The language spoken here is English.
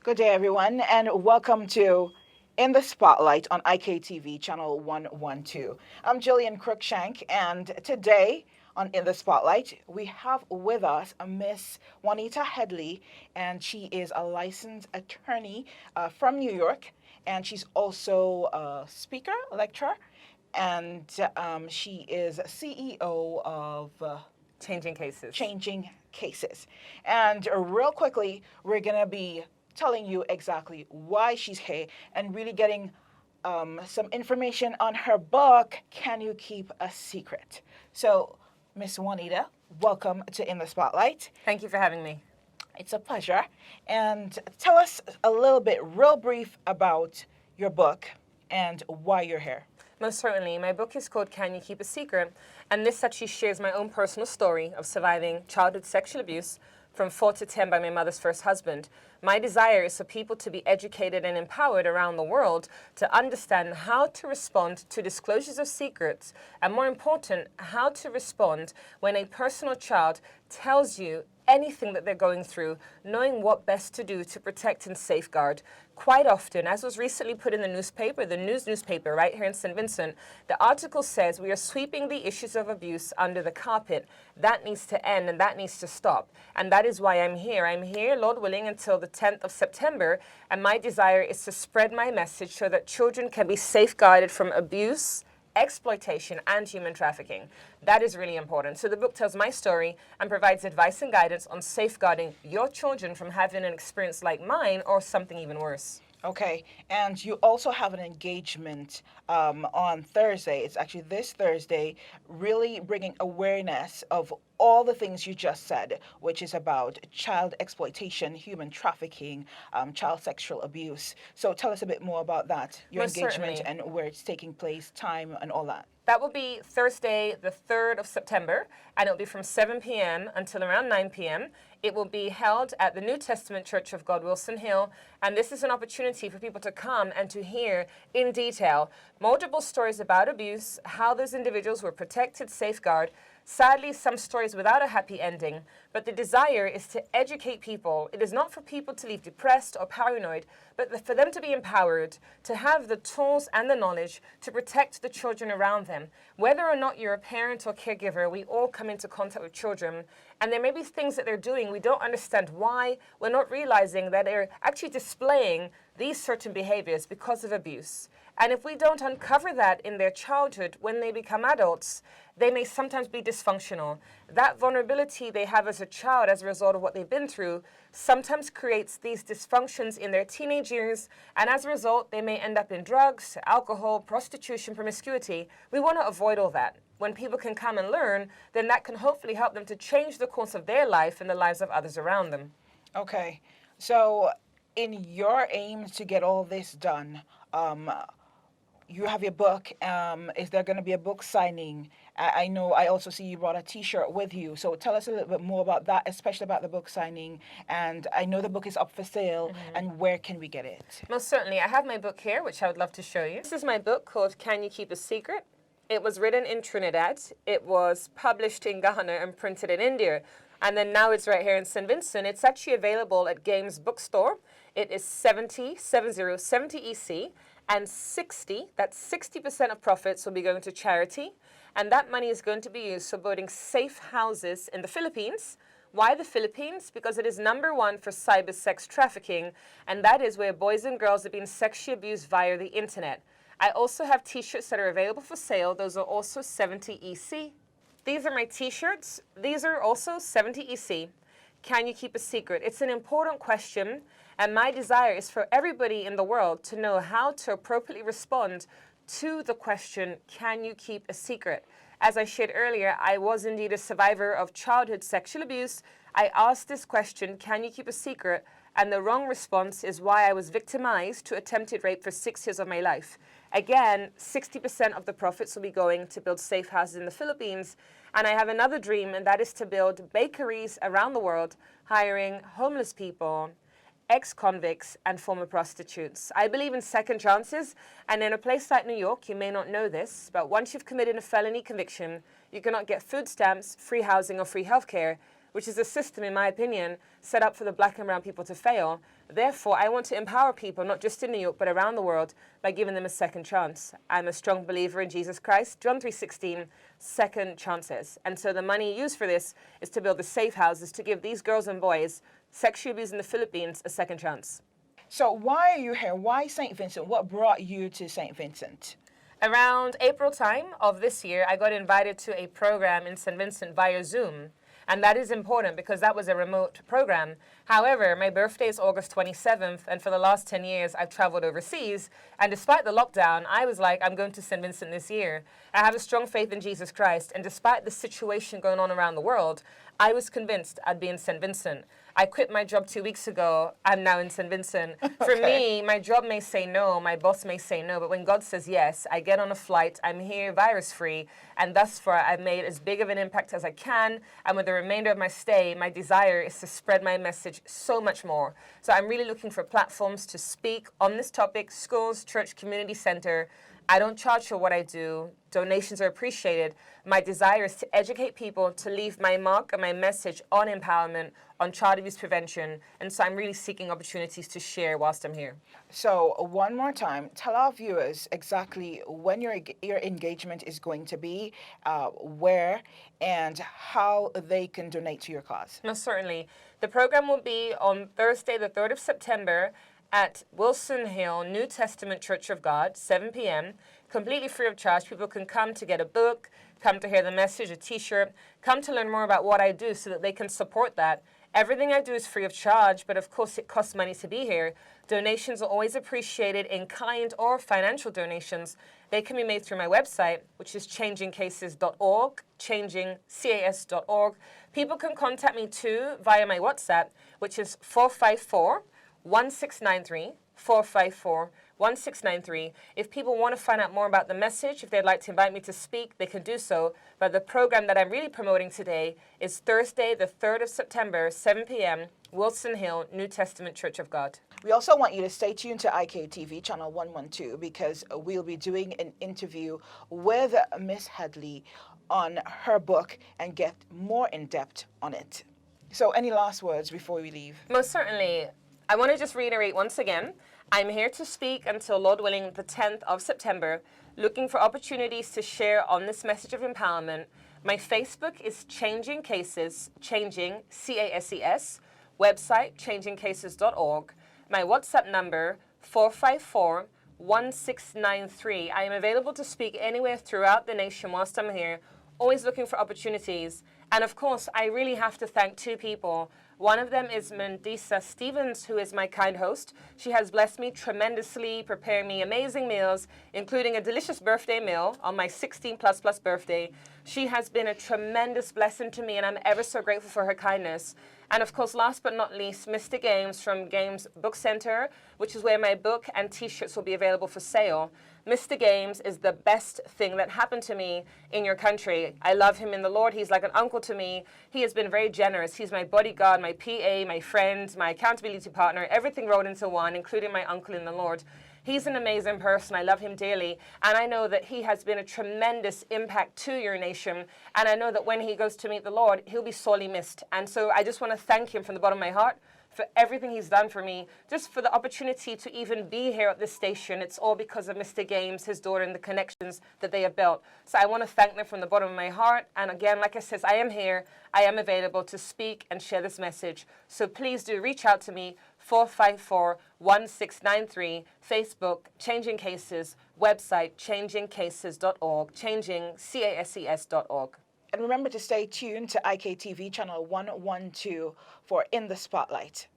Good day, everyone, and welcome to In the Spotlight on IKTV Channel 112. I'm Jillian Cruikshank, and today on In the Spotlight, we have with us a Miss Juanita Headley, and she is a licensed attorney from New York, and she's also a speaker, a lecturer, and she is CEO of Changing cases. Changing Cases. And real quickly, we're going to be telling you exactly why she's here and really getting some information on her book, Can You Keep a Secret? So, Miss Juanita, welcome to In the Spotlight. Thank you for having me. It's a pleasure. And tell us a little bit, real brief, about your book and why you're here. Most certainly. My book is called Can You Keep a Secret? And this actually shares my own personal story of surviving childhood sexual abuse from 4 to 10 by my mother's first husband. My desire is for people to be educated and empowered around the world to understand how to respond to disclosures of secrets, and more important, how to respond when a personal child tells you anything that they're going through, knowing what best to do to protect and safeguard. Quite often, as was recently put in the newspaper, the newspaper right here in St. Vincent, the article says we are sweeping the issues of abuse under the carpet. That needs to end and that needs to stop. And that is why I'm here. I'm here, Lord willing, until the 10th of September. And my desire is to spread my message so that children can be safeguarded from abuse, exploitation, and human trafficking. That is really important. So the book tells my story and provides advice and guidance on safeguarding your children from having an experience like mine or something even worse. Okay, and you also have an engagement on Thursday. It's actually this Thursday, really bringing awareness of all the things you just said, which is about child exploitation, human trafficking, child sexual abuse. So tell us a bit more about that, your Most engagement certainly. and where it's taking place, time, and all that. That will be Thursday, the 3rd of September, and it will be from 7 p.m. until around 9 p.m. It will be held at the New Testament Church of God, Wilson Hill, and this is an opportunity for people to come and to hear in detail multiple stories about abuse, how those individuals were protected, safeguarded. Sadly, some stories without a happy ending, but the desire is to educate people. It is not for people to leave depressed or paranoid, but for them to be empowered, to have the tools and the knowledge to protect the children around them. Whether or not you're a parent or caregiver, we all come into contact with children, and there may be things that they're doing we don't understand why. We're not realizing that they're actually displaying these certain behaviors because of abuse. And if we don't uncover that in their childhood, when they become adults, they may sometimes be dysfunctional. That vulnerability they have as a child as a result of what they've been through sometimes creates these dysfunctions in their teenage years, and as a result, they may end up in drugs, alcohol, prostitution, promiscuity. We want to avoid all that. When people can come and learn, then that can hopefully help them to change the course of their life and the lives of others around them. Okay, so in your aim to get all this done, you have your book. Is there going to be a book signing? I know I also see you brought a T-shirt with you. So tell us a little bit more about that, especially about the book signing. And I know the book is up for sale. And where can we get it? Most certainly. I have my book here, which I would love to show you. This is my book called Can You Keep a Secret? It was written in Trinidad. It was published in Ghana and printed in India. And then now it's right here in St. Vincent. It's actually available at Games Bookstore. It is 70 EC. And 60% of profits will be going to charity. And that money is going to be used for building safe houses in the Philippines. Why the Philippines? Because it is #1 for cyber sex trafficking, and that is where boys and girls are being sexually abused via the internet. I also have T-shirts that are available for sale. Those are also 70 EC. These are my T-shirts. These are also 70 EC. Can you keep a secret? It's an important question, and my desire is for everybody in the world to know how to appropriately respond to the question, can you keep a secret? As I shared earlier, I was indeed a survivor of childhood sexual abuse. I asked this question, can you keep a secret? And the wrong response is why I was victimized to attempted rape for 6 years of my life. Again, 60% of the profits will be going to build safe houses in the Philippines. And I have another dream, and that is to build bakeries around the world, hiring homeless people, ex-convicts, and former prostitutes. I believe in second chances, and in a place like New York, you may not know this, but once you've committed a felony conviction, you cannot get food stamps, free housing, or free healthcare. which is a system, in my opinion, set up for the black and brown people to fail. Therefore, I want to empower people, not just in New York, but around the world, by giving them a second chance. I'm a strong believer in Jesus Christ. John 3:16, second chances. And so the money used for this is to build the safe houses to give these girls and boys sexually abused in the Philippines a second chance. So why are you here? Why St. Vincent? What brought you to St. Vincent? Around April time of this year, I got invited to a program in St. Vincent via Zoom. And that is important because that was a remote program. However, my birthday is August 27th, and for the last 10 years, I've traveled overseas. And despite the lockdown, I was like, I'm going to St. Vincent this year. I have a strong faith in Jesus Christ. And despite the situation going on around the world, I was convinced I'd be in St. Vincent. I quit my job 2 weeks ago. I'm now in St. Vincent. For me, my job may say no, my boss may say no, but when God says yes, I get on a flight, I'm here virus-free, and thus far I've made as big of an impact as I can, and with the remainder of my stay, my desire is to spread my message so much more. So I'm really looking for platforms to speak on this topic, schools, church, community center. I don't charge for what I do. Donations are appreciated. My desire is to educate people, to leave my mark and my message on empowerment, on child abuse prevention, and so I'm really seeking opportunities to share whilst I'm here. So one more time, tell our viewers exactly when your engagement is going to be, where, and how they can donate to your cause. Most certainly. The program will be on Thursday, the 3rd of September, at Wilson Hill New Testament Church of God, 7 p.m., completely free of charge. People can come to get a book, come to hear the message, a t-shirt, come to learn more about what I do so that they can support that. Everything I do is free of charge, but of course it costs money to be here. Donations are always appreciated in kind or financial donations. They can be made through my website, which is changingcases.org, changingcas.org. People can contact me too via my WhatsApp, which is 454-1693, 454-1693. If people want to find out more about the message, if they'd like to invite me to speak, they can do so. But the program that I'm really promoting today is Thursday, the 3rd of September, 7 p.m., Wilson Hill, New Testament Church of God. We also want you to stay tuned to IKTV channel 112 because we'll be doing an interview with Miss Headley on her book and get more in depth on it. So any last words before we leave? Most certainly. I want to just reiterate once again, I'm here to speak until, Lord willing, the 10th of September, looking for opportunities to share on this message of empowerment. My Facebook is Changing Cases, Changing, C-A-S-E-S, website, changingcases.org. My WhatsApp number, 454-1693. I am available to speak anywhere throughout the nation whilst I'm here, always looking for opportunities. And of course, I really have to thank two people. One of them is Mandisa Stevens, who is my kind host. She has blessed me tremendously, preparing me amazing meals, including a delicious birthday meal on my 16++ birthday. She has been a tremendous blessing to me, and I'm ever so grateful for her kindness. And of course, last but not least, Mr. Games from Games Book Center, which is where my book and t-shirts will be available for sale. Mr. Games is the best thing that happened to me in your country. I love him in the Lord. He's like an uncle to me. He has been very generous. He's my bodyguard, my PA, my friend, my accountability partner, everything rolled into one, including my uncle in the Lord. He's an amazing person. I love him dearly. And I know that he has been a tremendous impact to your nation. And I know that when he goes to meet the Lord, he'll be sorely missed. And so I just want to thank him from the bottom of my heart for everything he's done for me, just for the opportunity to even be here at this station. It's all because of Mr. Games, his daughter, and the connections that they have built. So I want to thank them from the bottom of my heart. And again, like I said, I am here. I am available to speak and share this message. So please do reach out to me, 454-1693, Facebook, Changing Cases, website, changingcases.org, changingcases.org. And remember to stay tuned to IKTV channel 112 for In the Spotlight.